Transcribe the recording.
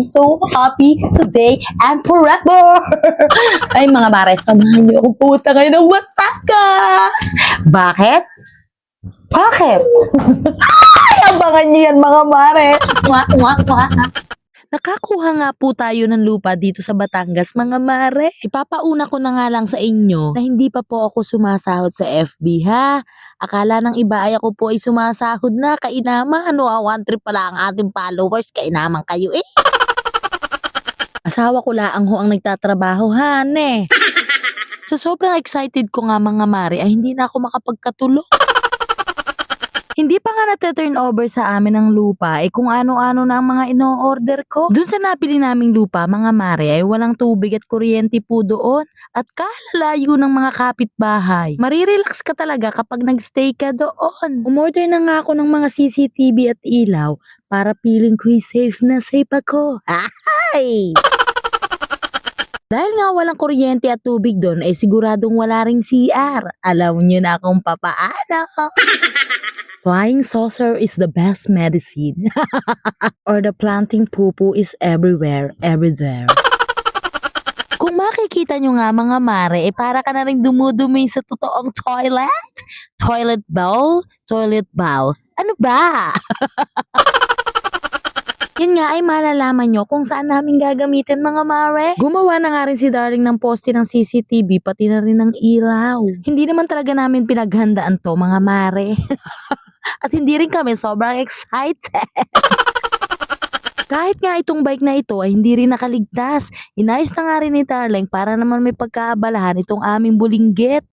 so happy today and forever. Ay mga mare, samahan niyo ako puta ngayon ng Batangas. Bakit? Bakit? Ay, abangan niyo yan mga mare. Mwah, mwah, mwah. Nakakuha nga po tayo ng lupa dito sa Batangas mga mare. Ipapauna ko na nga lang sa inyo na hindi pa po ako sumasahod sa FB ha. Akala ng iba ay ako po ay sumasahod na. Kainaman, ano, one trip pala ang ating followers. Kainaman kayo eh. Asawa ko laang ho ang nagtatrabaho hane. Sa sobrang excited ko nga mga mare ay hindi na ako makapagkatulog. Hindi pa nga na-turn over sa amin ang lupa kung ano-ano na ang mga ino-order ko. Doon sa napili naming lupa mga mare ay walang tubig at kuryente po doon at kalalayo ng mga kapitbahay. Marirelax ka talaga kapag nagstay ka doon. Umorder na nga ako ng mga CCTV at ilaw para feeling ko'y safe na safe ako. Ahay! Dahil nga walang kuryente at tubig doon ay siguradong wala ring CR. Alam niyo na kung papaano. Flying saucer is the best medicine. Or the planting poo-poo is everywhere, everywhere. Kung makikita nyo nga mga mare, para ka na rin dumudumi sa totoong toilet. Toilet bowl, toilet bowl. Ano ba? Yan nga ay malalaman nyo kung saan namin gagamitin mga mare. Gumawa na nga rin si Darling ng poste ng CCTV pati na rin ng ilaw. Hindi naman talaga namin pinaghandaan to mga mare. At hindi rin kami sobrang excited. Kahit nga itong bike na ito ay hindi rin nakaligtas. Inayos na nga rin ni Darling para naman may pagkaabalahan itong aming bulinggit.